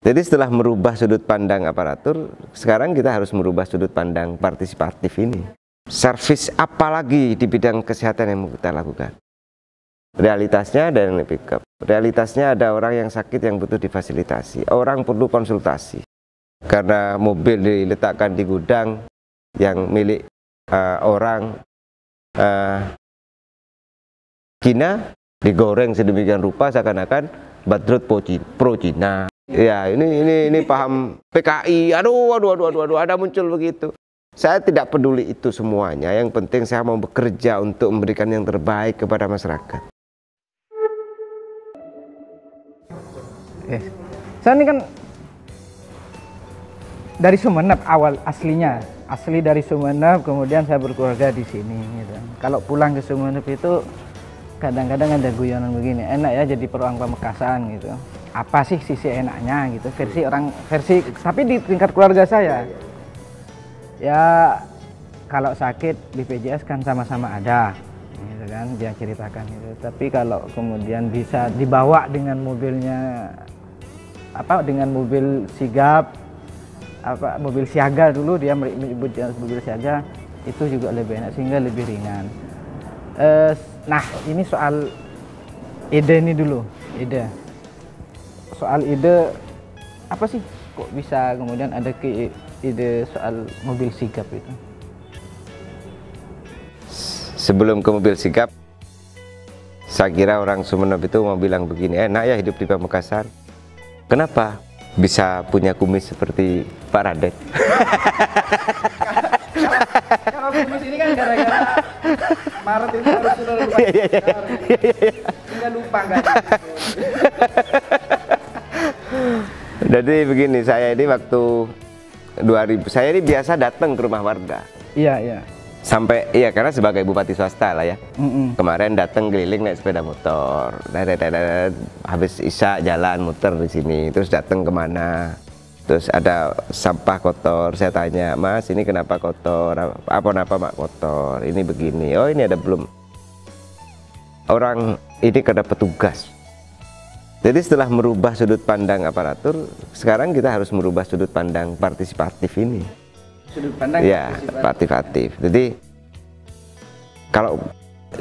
Jadi setelah merubah sudut pandang aparatur, sekarang kita harus merubah sudut pandang partisipatif ini. Servis apa lagi di bidang kesehatan yang mau kita lakukan? Realitasnya ada yang pick up. Realitasnya ada orang yang sakit yang butuh difasilitasi. Orang perlu konsultasi. Karena mobil diletakkan di gudang yang milik orang Cina, digoreng sedemikian rupa seakan-akan Badrut pro Cina. Ya, ini paham PKI. Aduh, ada muncul begitu. Saya tidak peduli itu semuanya. Yang penting saya mau bekerja untuk memberikan yang terbaik kepada masyarakat. Saya ini kan dari Sumeneb awal asli dari Sumeneb, kemudian saya berkeluarga di sini. Gitu. Kalau pulang ke Sumeneb itu kadang-kadang ada guyonan begini, enak ya jadi peruang Pamekasan gitu. Apa sih sisi enaknya gitu, versi tapi di tingkat keluarga saya ya kalau sakit BPJS kan sama-sama ada gitu kan, dia ceritakan gitu. Tapi kalau kemudian bisa dibawa dengan mobilnya dengan mobil sigap mobil siaga, dulu dia menyebut mobil siaga, itu juga lebih enak sehingga lebih ringan. Nah ini soal ide ini dulu, soal ide apa sih kok bisa kemudian ada ide soal mobil sigap itu? Sebelum ke mobil sigap, saya kira orang Sumeneb itu mau bilang begini, enak ya hidup di Pamekasan. Kenapa? Bisa punya kumis seperti Pak Radet. Kalau kumis ini kan gara-gara Maret itu harus sudah lupa. Enggak lupa enggak. Jadi begini, saya ini waktu 2000, saya ini biasa datang ke rumah warga. Iya. Sampai, iya karena sebagai bupati swasta lah ya. Kemarin datang keliling naik sepeda motor. Habis isya jalan muter di sini. Terus datang kemana? Terus ada sampah kotor. Saya tanya, Mas ini kenapa kotor? Apa mak kotor? Ini begini. Oh ini ada belum. Orang ini karena petugas. Jadi setelah merubah sudut pandang aparatur, sekarang kita harus merubah sudut pandang partisipatif ini. Sudut pandang ya, partisipatif. Jadi kalau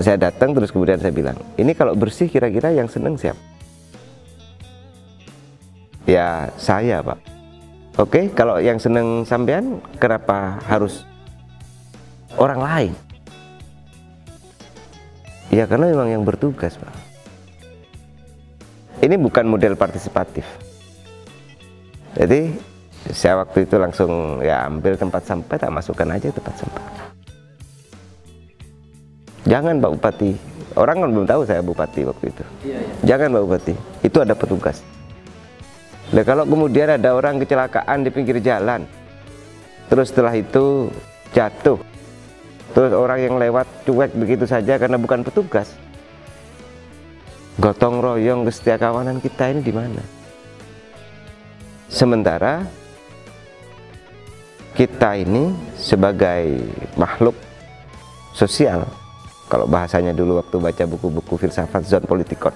saya datang terus kemudian saya bilang, ini kalau bersih kira-kira yang seneng siapa? Ya saya Pak. Oke, kalau yang seneng sampean kenapa harus orang lain? Ya karena memang yang bertugas Pak. Ini bukan model partisipatif. Jadi saya waktu itu langsung ya ambil tempat sampah, tak masukkan aja tempat sampah. Jangan Pak Bupati, orang kan belum tahu saya Bupati waktu itu. Jangan Pak Bupati, itu ada petugas. Nah kalau kemudian ada orang kecelakaan di pinggir jalan, terus setelah itu jatuh, terus orang yang lewat cuek begitu saja karena bukan petugas, gotong royong kesetiakawanan kita ini di mana? Sementara kita ini sebagai makhluk sosial, kalau bahasanya dulu waktu baca buku-buku filsafat Zon Politikon,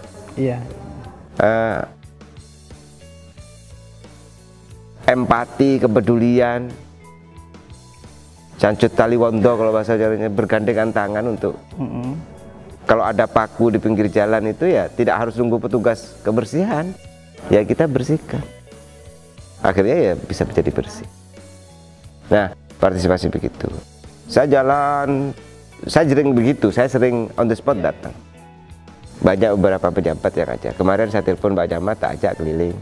empati, kepedulian, Cancut Taliwondo kalau bahasa Jawanya, bergandengan tangan untuk kalau ada paku di pinggir jalan itu ya tidak harus nunggu petugas kebersihan, ya kita bersihkan, akhirnya ya bisa menjadi bersih. Nah partisipasi begitu, saya jalan, saya sering begitu, saya sering on the spot datang. Banyak beberapa pejabat yang ajak. Kemarin saya telepon Pak Camat, tak ajak keliling.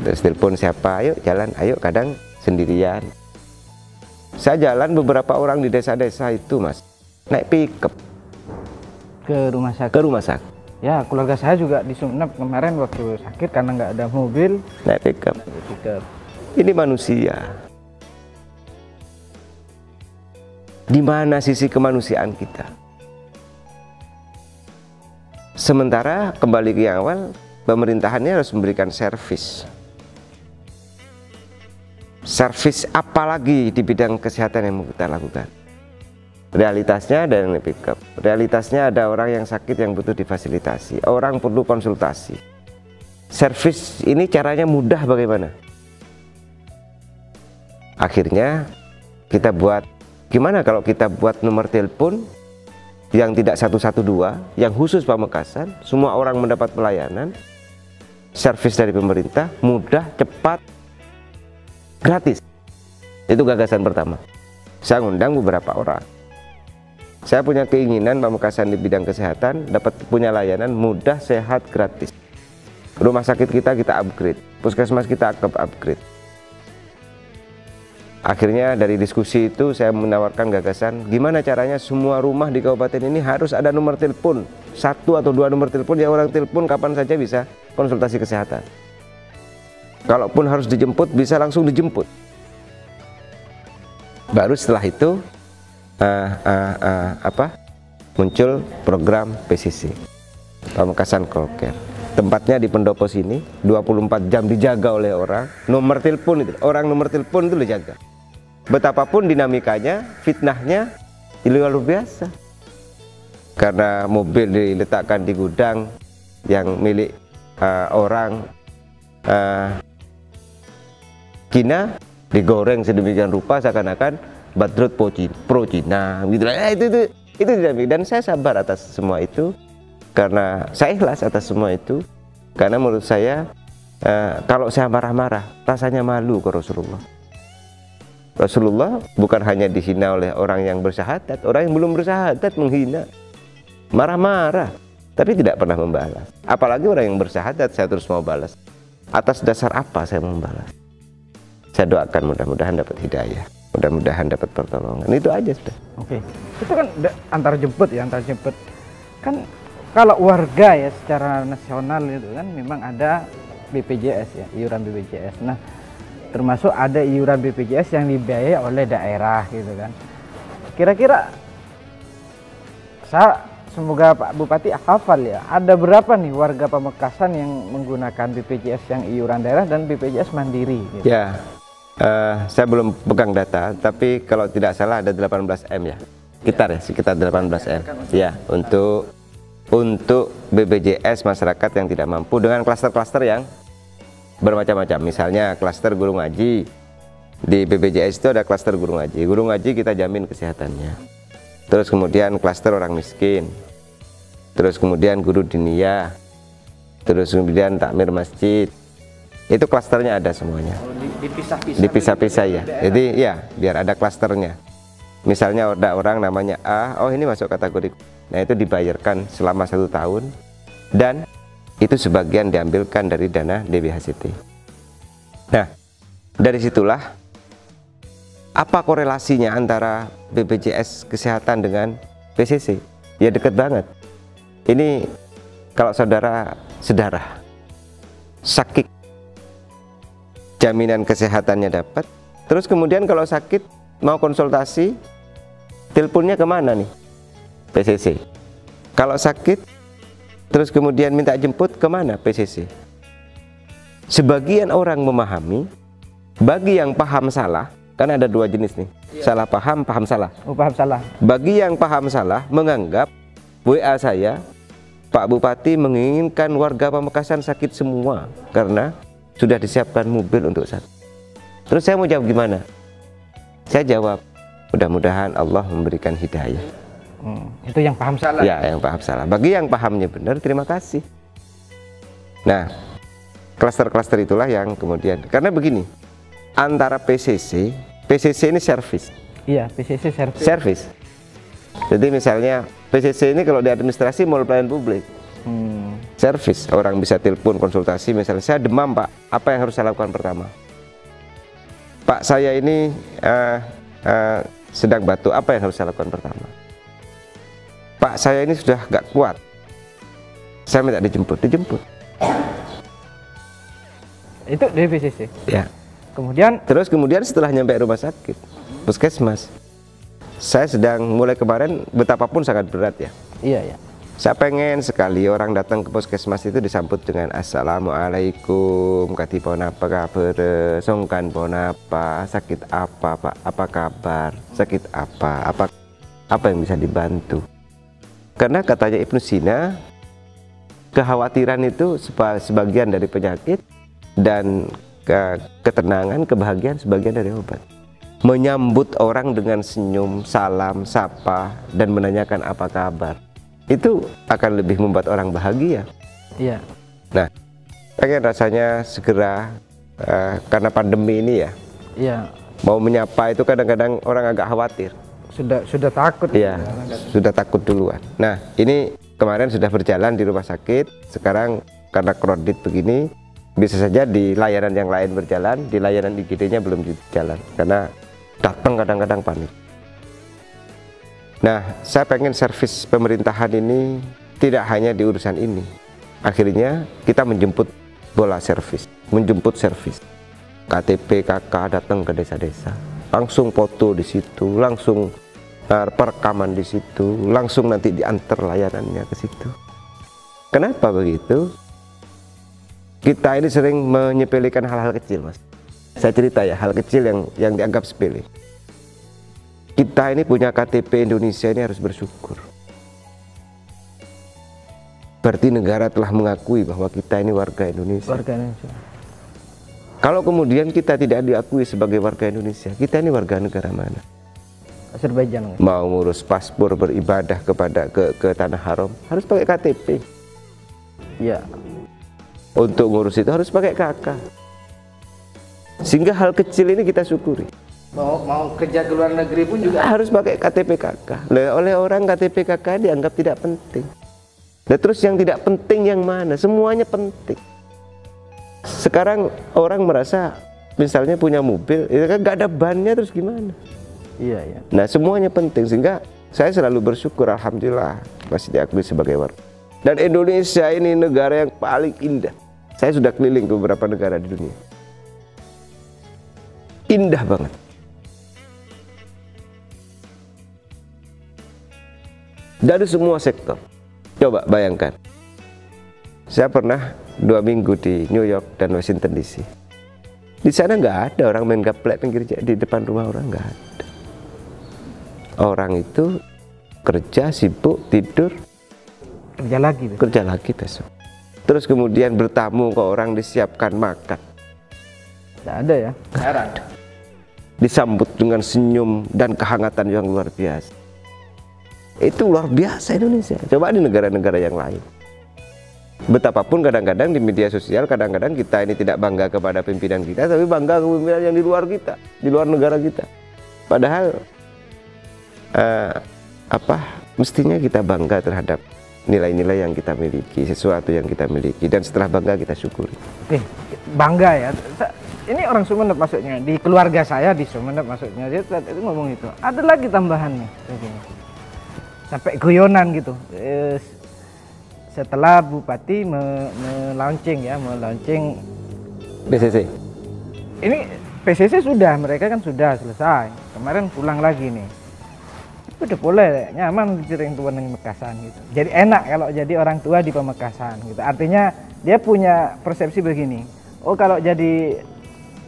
Terus telepon siapa, ayo jalan, ayo, kadang sendirian. Saya jalan beberapa orang di desa-desa itu Mas, naik pickup ke rumah sakit. Ke rumah sakit. Ya keluarga saya juga di Sumeneb kemarin waktu sakit karena nggak ada mobil, naik pickup. Ini manusia. Di mana sisi kemanusiaan kita? Sementara kembali ke yang awal, pemerintahannya harus memberikan servis. Servis apa lagi di bidang kesehatan yang mau kita lakukan? Realitasnya ada yang pick up. Realitasnya ada orang yang sakit yang butuh difasilitasi. Orang perlu konsultasi. servis ini caranya mudah bagaimana? Akhirnya kita buat, gimana kalau kita buat nomor telepon yang tidak 112, yang khusus Pamekasan, semua orang mendapat pelayanan, servis dari pemerintah, mudah, cepat, gratis. Itu gagasan pertama. Saya ngundang beberapa orang. Saya punya keinginan Pamekasan di bidang kesehatan dapat punya layanan mudah, sehat, gratis. Rumah sakit kita upgrade, puskesmas kita upgrade. Akhirnya dari diskusi itu saya menawarkan gagasan, gimana caranya semua rumah di kabupaten ini harus ada nomor telepon, 1 atau 2 nomor telepon yang orang telepon kapan saja bisa konsultasi kesehatan. Kalaupun harus dijemput, bisa langsung dijemput. Baru setelah itu muncul program PCC, Pamekasan Call Care. Tempatnya di pendopo sini, 24 jam dijaga oleh orang. Nomor telepon itu, orang nomor telepon itu dijaga. Betapapun dinamikanya, fitnahnya luar biasa. Karena mobil diletakkan di gudang yang milik orang Cina, digoreng sedemikian rupa seakan-akan Badrut pro Cina gitu. Itu dinamik, dan saya sabar atas semua itu karena saya ikhlas atas semua itu, karena menurut saya kalau saya marah-marah rasanya malu ke Rasulullah. Rasulullah bukan hanya dihina oleh orang yang bersyahadat, orang yang belum bersyahadat menghina, marah-marah, tapi tidak pernah membalas. Apalagi orang yang bersyahadat saya terus mau balas. Atas dasar apa saya membalas? Saya doakan mudah-mudahan dapat hidayah, mudah-mudahan dapat pertolongan. Itu aja sudah. Oke. Itu kan antar jemput ya, antar jemput. Kan kalau warga ya secara nasional itu kan memang ada BPJS ya, iuran BPJS. Nah, termasuk ada iuran BPJS yang dibiayai oleh daerah gitu kan. Kira-kira semoga Pak Bupati hafal ya, ada berapa nih warga Pamekasan yang menggunakan BPJS yang iuran daerah dan BPJS mandiri gitu? Ya. Saya belum pegang data, tapi kalau tidak salah ada 18 M ya, sekitar 18 M ya, untuk BPJS masyarakat yang tidak mampu dengan klaster-klaster yang bermacam-macam. Misalnya klaster guru ngaji, di BPJS itu ada klaster guru ngaji. Guru ngaji kita jamin kesehatannya. Terus kemudian klaster orang miskin, terus kemudian guru diniyah, terus kemudian takmir masjid. Itu klasternya ada semuanya. Dipisah-pisah ya. Jadi ya biar ada klasternya. Misalnya ada orang namanya A, oh ini masuk kategori. Nah itu dibayarkan selama 1 tahun dan itu sebagian diambilkan dari dana DBHCT. Nah dari situlah apa korelasinya antara BPJS kesehatan dengan PCC? Ya dekat banget. Ini kalau saudara sakit, jaminan kesehatannya dapat. Terus kemudian kalau sakit mau konsultasi, teleponnya kemana nih? PCC. Kalau sakit terus kemudian minta jemput kemana? PCC. Sebagian orang memahami, bagi yang paham salah, kan ada 2 jenis nih, salah paham, paham salah. Oh, paham salah. Bagi yang paham salah menganggap WA saya, Pak Bupati menginginkan warga Pamekasan sakit semua karena sudah disiapkan mobil untuk sakit. Terus saya mau jawab gimana? Saya jawab, mudah-mudahan Allah memberikan hidayah. Itu yang paham salah. Ya, yang paham salah. Bagi yang pahamnya benar, terima kasih. Nah, klaster-klaster itulah yang kemudian, karena begini, antara PCC ini servis. Iya, PCC servis. Jadi misalnya PCC ini kalau di administrasi mall pelayanan publik. Servis, orang bisa telepon konsultasi, misalnya saya demam Pak, apa yang harus saya lakukan pertama? Pak saya ini sedang batuk, apa yang harus saya lakukan pertama? Pak saya ini sudah nggak kuat, saya minta dijemput. Itu dari PCC? Ya. Terus kemudian setelah nyampe rumah sakit, puskesmas, saya sedang mulai kemarin betapapun sangat berat ya. Iya. Saya pengen sekali orang datang ke puskesmas itu disambut dengan Assalamualaikum, katipun apa kabar, songkan pon apa, sakit apa Pak, apa kabar, sakit apa yang bisa dibantu. Karena katanya Ibnu Sina, kekhawatiran itu sebagian dari penyakit, dan ketenangan, kebahagiaan sebagian dari obat. Menyambut orang dengan senyum, salam, sapa, dan menanyakan apa kabar, itu akan lebih membuat orang bahagia. Iya. Nah, pengen rasanya segera, karena pandemi ini ya. Iya. Mau menyapa itu kadang-kadang orang agak khawatir. Sudah takut. Iya, sudah takut duluan. Nah, ini kemarin sudah berjalan di rumah sakit. Sekarang karena kredit begini, bisa saja di layanan yang lain berjalan, di layanan IGD-nya belum berjalan karena datang kadang-kadang panik. Nah, saya pengen servis pemerintahan ini tidak hanya di urusan ini. Akhirnya kita menjemput bola servis, menjemput servis. KTP KK datang ke desa-desa, langsung foto di situ, langsung perekaman di situ, langsung nanti diantar layanannya ke situ. Kenapa begitu? Kita ini sering menyepelekan hal-hal kecil, Mas. Saya cerita ya, hal kecil yang dianggap sepele. Kita ini punya KTP Indonesia ini harus bersyukur. Berarti negara telah mengakui bahwa kita ini warga Indonesia. Warga Indonesia. Kalau kemudian kita tidak diakui sebagai warga Indonesia, kita ini warga negara mana? Azerbaijan. Mau ngurus paspor, beribadah ke tanah haram, harus pakai KTP. Iya. Untuk ngurus itu harus pakai KK. Sehingga hal kecil ini kita syukuri. Mau kerja ke luar negeri pun juga harus pakai KTP KK. Oleh orang KTP KK dianggap tidak penting. Dan terus yang tidak penting yang mana? Semuanya penting. Sekarang orang merasa misalnya punya mobil, itu kan nggak ada bannya, terus gimana? Iya, iya. Nah, semuanya penting, sehingga saya selalu bersyukur, alhamdulillah masih diakui sebagai warga. Dan Indonesia ini negara yang paling indah. Saya sudah keliling ke beberapa negara di dunia. Indah banget. Dari semua sektor. Coba bayangkan. Saya pernah 2 minggu di New York dan Washington DC. Di sana nggak ada orang main gaplek di depan rumah orang, nggak ada. Orang itu kerja, sibuk, tidur, kerja lagi besok. Terus kemudian bertamu ke orang, disiapkan makan. Nggak ada ya? Nggak ada. Disambut dengan senyum dan kehangatan yang luar biasa. Itu luar biasa Indonesia. Coba di negara-negara yang lain. Betapapun kadang-kadang di media sosial, kadang-kadang kita ini tidak bangga kepada pimpinan kita, tapi bangga ke pimpinan yang di luar kita, di luar negara kita. Padahal mestinya kita bangga terhadap nilai-nilai yang kita miliki, sesuatu yang kita miliki, dan setelah bangga kita syukuri. Bangga ya. Ini orang Sumeneb maksudnya, di keluarga saya di Sumeneb maksudnya, dia itu ngomong itu. Ada lagi tambahannya, sampai guyonan gitu. Setelah Bupati melaunching PCC. Ini PCC sudah, mereka kan sudah selesai. Kemarin pulang lagi nih. Udah boleh, nyaman diring tua di Pamekasan gitu. Jadi enak kalau jadi orang tua di Pamekasan gitu. Artinya dia punya persepsi begini. Oh, kalau jadi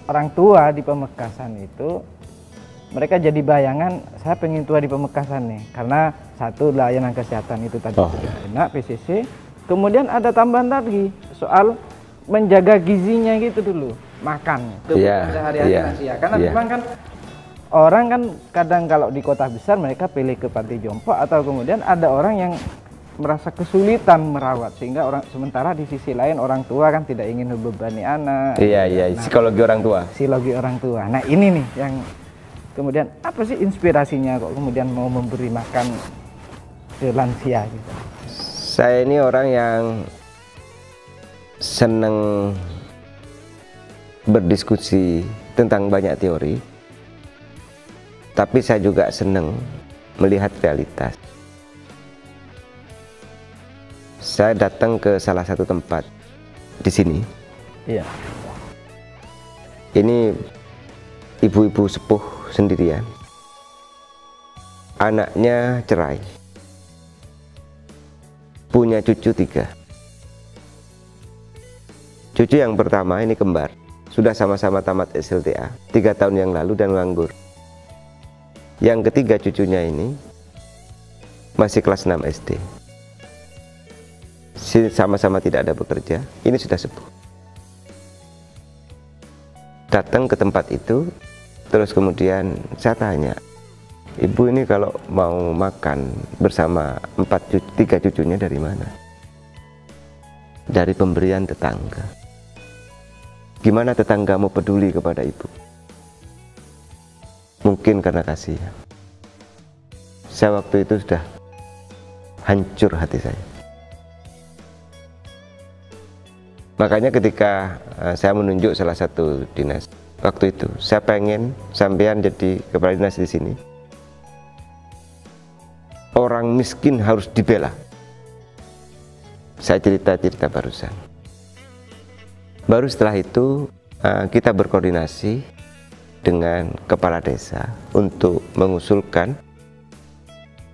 orang tua di Pamekasan itu, mereka jadi bayangan saya pengen tua di Pamekasan nih. Karena satu, layanan kesehatan itu tadi sudah enak, PCC. Kemudian ada tambahan lagi soal menjaga gizinya gitu dulu, makan. Sehari-hari nasi ya. Karena memang kan orang kan kadang kalau di kota besar mereka pilih ke panti jompo, atau kemudian ada orang yang merasa kesulitan merawat, sehingga sementara di sisi lain orang tua kan tidak ingin membebani anak. Nah, psikologi orang tua. Psikologi orang tua. Nah, ini nih yang kemudian apa sih inspirasinya kok kemudian mau memberi makan ke lansia gitu? Saya ini orang yang senang berdiskusi tentang banyak teori. Tapi saya juga senang melihat realitas. Saya datang ke salah satu tempat di sini. Iya. Ini ibu-ibu sepuh sendirian. Anaknya cerai. Punya cucu 3. Cucu yang pertama ini kembar. Sudah sama-sama tamat SLTA 3 tahun yang lalu dan nganggur. Yang ketiga cucunya ini masih kelas 6 SD. sama-sama tidak ada bekerja, ini sudah sepuh. Datang ke tempat itu, terus kemudian saya tanya, ibu ini kalau mau makan bersama 3 cucunya dari mana? Dari pemberian tetangga. Gimana tetanggamu peduli kepada ibu? Mungkin karena kasihan. Saya waktu itu sudah hancur hati saya. Makanya ketika saya menunjuk salah satu dinas, waktu itu saya pengen sampean jadi kepala dinas di sini. Orang miskin harus dibela. Saya cerita barusan. Baru setelah itu kita berkoordinasi dengan kepala desa untuk mengusulkan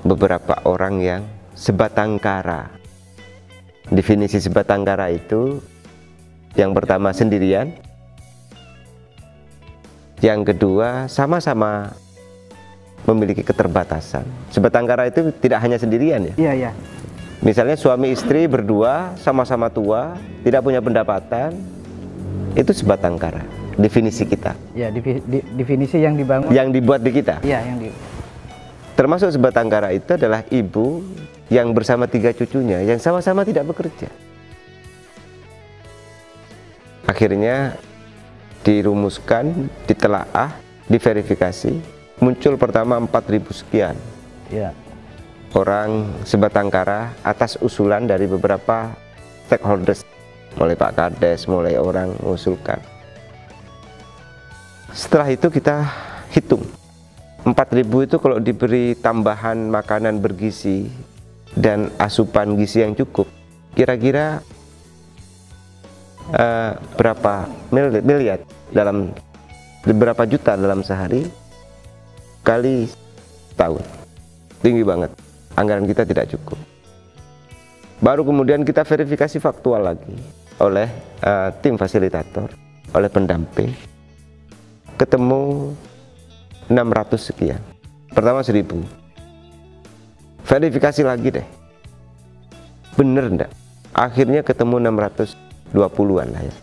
beberapa orang yang sebatang kara. Definisi sebatang kara itu, yang pertama sendirian, yang kedua sama-sama memiliki keterbatasan. Sebatang kara itu tidak hanya sendirian ya. Iya, iya. Misalnya suami istri berdua sama-sama tua, tidak punya pendapatan, itu sebatang kara. Definisi kita. Ya, definisi yang dibangun. Yang dibuat di kita. Iya, Termasuk sebatang kara itu adalah ibu yang bersama 3 cucunya yang sama-sama tidak bekerja. Akhirnya dirumuskan, ditelaah, diverifikasi, muncul pertama 4.000 sekian. Ya. Orang sebatang kara atas usulan dari beberapa stakeholders, mulai Pak Kades, mulai orang mengusulkan. Setelah itu kita hitung 4.000 itu kalau diberi tambahan makanan bergizi dan asupan gizi yang cukup, kira-kira berapa miliar dalam berapa juta dalam sehari kali tahun. Tinggi banget, anggaran kita tidak cukup. Baru kemudian kita verifikasi faktual lagi oleh tim fasilitator, oleh pendamping, ketemu 600 sekian. Pertama 1.000, verifikasi lagi deh, bener enggak? Akhirnya ketemu 620-an lah ya.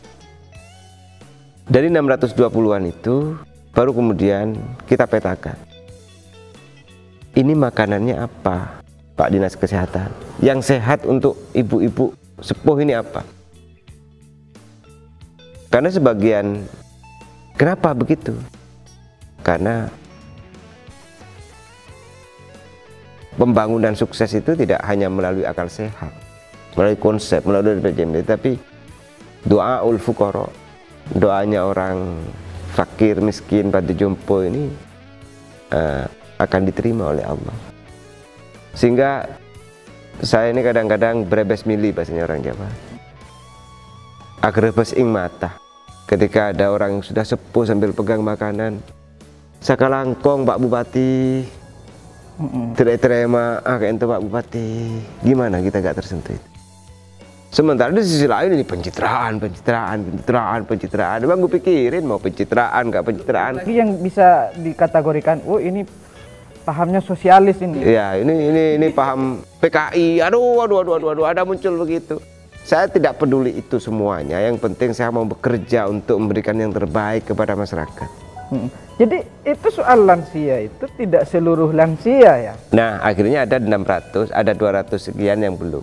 Dari 620-an itu baru kemudian kita petakan, ini makanannya apa Pak Dinas Kesehatan, yang sehat untuk ibu-ibu sepuh ini apa? Karena sebagian, kenapa begitu? Karena pembangunan sukses itu tidak hanya melalui akal sehat, melalui konsep, melalui RPJMD, tapi doaul fuqara, doanya orang fakir, miskin, panti jompo ini akan diterima oleh Allah. Sehingga saya ini kadang-kadang brebes mili bahasanya orang Jawa, agrebes ing mata. Ketika ada orang yang sudah sepuh sambil pegang makanan, sakalangkong Pak Bupati, tidak terima kayak itu Pak Bupati, gimana kita gak tersentuh itu? Sementara di sisi lain ini pencitraan. Emang gue pikirin mau pencitraan gak pencitraan? Lagi yang bisa dikategorikan, oh ini pahamnya sosialis ini. Ya, ini paham PKI. Aduh, ada muncul begitu. Saya tidak peduli itu semuanya. Yang penting saya mau bekerja untuk memberikan yang terbaik kepada masyarakat. Jadi itu soal lansia itu tidak seluruh lansia ya? Nah, akhirnya ada 600, ada 200 sekian yang belum.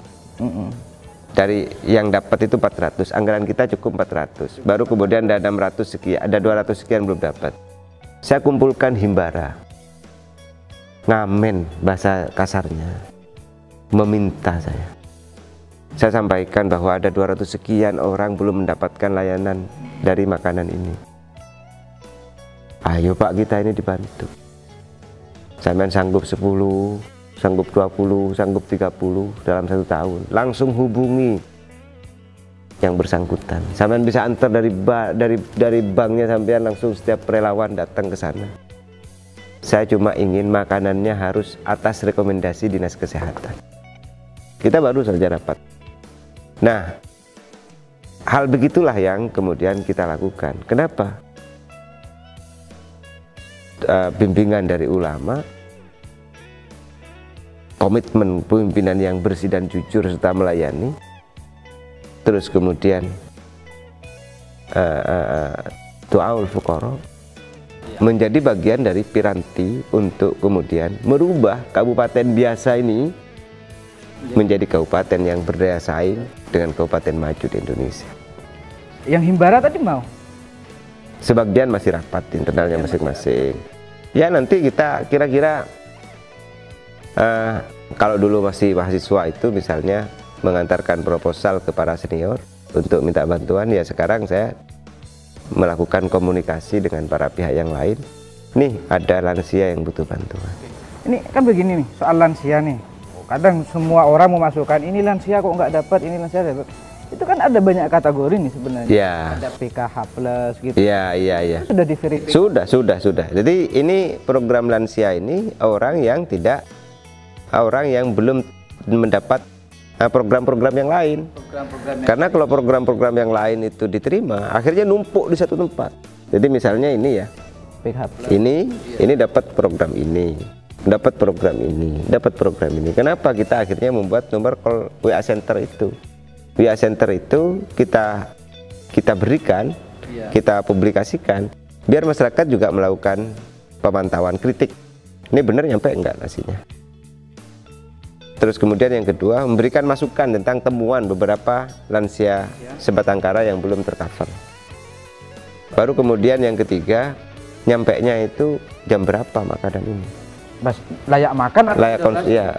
Dari yang dapat itu 400, anggaran kita cukup 400. Baru kemudian ada 600 sekian, ada 200 sekian belum dapat. Saya kumpulkan himbara, ngamen bahasa kasarnya, meminta saya sampaikan bahwa ada 200 sekian orang belum mendapatkan layanan dari makanan ini. Ayo Pak, kita ini dibantu. Sampean sanggup 10, sanggup 20, sanggup 30 dalam 1 tahun, langsung hubungi yang bersangkutan. Sampean bisa antar dari banknya, sampean langsung setiap relawan datang ke sana. Saya cuma ingin makanannya harus atas rekomendasi Dinas Kesehatan. Kita baru saja rapat. Nah, hal begitulah yang kemudian kita lakukan. Kenapa? Bimbingan dari ulama, komitmen pemimpinan yang bersih dan jujur serta melayani, terus kemudian Du'aul Fuqara, menjadi bagian dari piranti untuk kemudian merubah kabupaten biasa ini menjadi kabupaten yang berdaya saing dengan kabupaten maju di Indonesia. Yang Himbara tadi mau? Sebagian masih rapat internalnya masing-masing. Ya nanti kita kira-kira kalau dulu masih mahasiswa itu misalnya mengantarkan proposal ke para senior untuk minta bantuan, ya sekarang saya melakukan komunikasi dengan para pihak yang lain. Nih ada lansia yang butuh bantuan. Ini kan begini nih, soal lansia nih. Kadang semua orang memasukkan ini lansia kok nggak dapat, ini lansia dapat. Itu kan ada banyak kategori nih sebenarnya. Ya. Ada PKH plus gitu. Iya. Itu sudah diverifikasi. Sudah. Jadi ini program lansia ini orang yang belum mendapat program-program yang lain. Karena kalau program-program yang lain itu diterima, akhirnya numpuk di satu tempat. Jadi misalnya ini ya, ini dapat program ini, dapat program ini, dapat program ini. Kenapa kita akhirnya membuat nomor call WA Center itu? WA Center itu kita berikan, kita publikasikan, biar masyarakat juga melakukan pemantauan kritik. Ini benar nyampe enggak nasinya? Terus kemudian yang kedua, memberikan masukan tentang temuan beberapa lansia Sebatangkara yang belum tercover. Baru kemudian yang ketiga, nyampainya itu jam berapa makanan ini? Mas, layak makan atau layak konsumsi? Ya.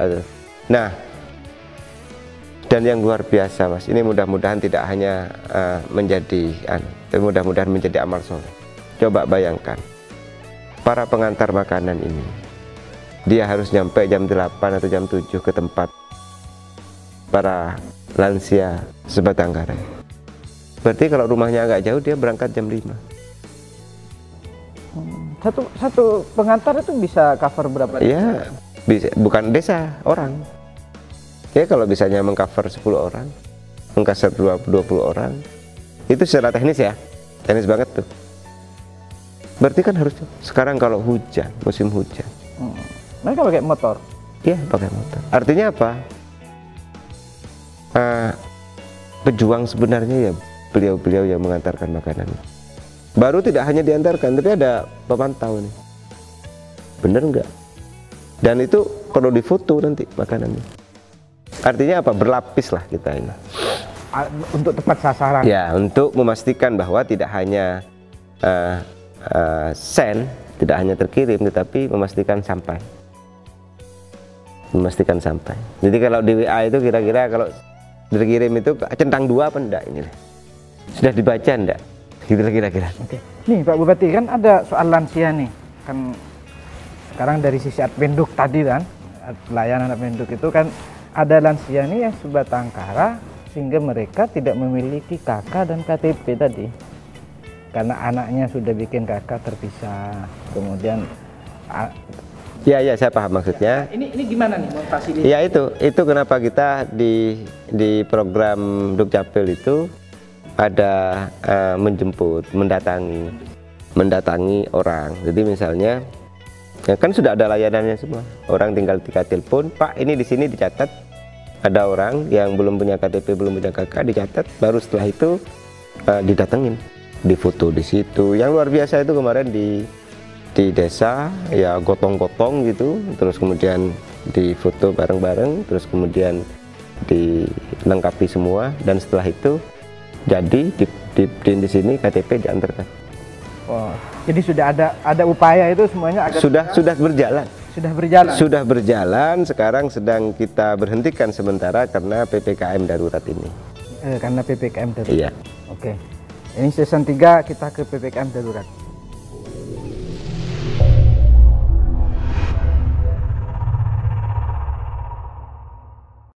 Nah, dan yang luar biasa Mas, ini mudah-mudahan tidak hanya mudah-mudahan menjadi amal soleh. Coba bayangkan, para pengantar makanan ini, dia harus nyampe jam 8 atau jam 7 ke tempat para lansia Sebatangkara. Berarti kalau rumahnya agak jauh, dia berangkat jam 5. Satu pengantar itu bisa cover berapa? Ya, bisa, bukan desa, orang. Ya kalau bisanya mengcover 10 orang, mengcover 20 orang, itu secara teknis ya, teknis banget tuh. Berarti kan harus sekarang kalau hujan, musim hujan, mereka pakai motor. Iya, pakai motor. Artinya apa? Pejuang sebenarnya ya beliau-beliau yang mengantarkan makanan. Baru tidak hanya diantarkan, tapi ada pemantau nih. Bener nggak? Dan itu kalau difoto nanti makanannya. Artinya apa? Berlapis lah kita ini. Untuk tepat sasaran. Ya, untuk memastikan bahwa tidak hanya send, tidak hanya terkirim, tetapi memastikan sampai. Memastikan sampai. Jadi kalau di WA itu kira-kira kalau terkirim itu centang 2 apa enggak ini? Sudah dibaca enggak? Gitu kira-kira. Oke. Nih Pak Bupati, kan ada soal lansia nih. Kan sekarang dari sisi Adpenduk tadi kan, pelayanan Adpenduk itu kan ada lansia nih yang Sebatangkara sehingga mereka tidak memiliki KK dan KTP tadi. Karena anaknya sudah bikin KK terpisah. Kemudian ya, saya paham maksudnya. Ini gimana nih memfasilitasi? Ya itu kenapa kita di program Dukcapil itu ada menjemput, mendatangi orang. Jadi misalnya ya kan sudah ada layanannya semua. Orang tinggal telepon, Pak ini di sini dicatat ada orang yang belum punya KTP, belum punya KK, dicatat. Baru setelah itu didatengin, difoto di situ. Yang luar biasa itu kemarin di desa ya gotong-gotong gitu, terus kemudian difoto bareng-bareng, terus kemudian dilengkapi semua, dan setelah itu jadi di sini KTP diantarkan. Oh, jadi sudah ada upaya itu semuanya agar sudah berjalan. Sekarang sedang kita berhentikan sementara karena PPKM darurat ini. Karena PPKM darurat. Iya. Oke. Ini season 3 kita ke PPKM darurat.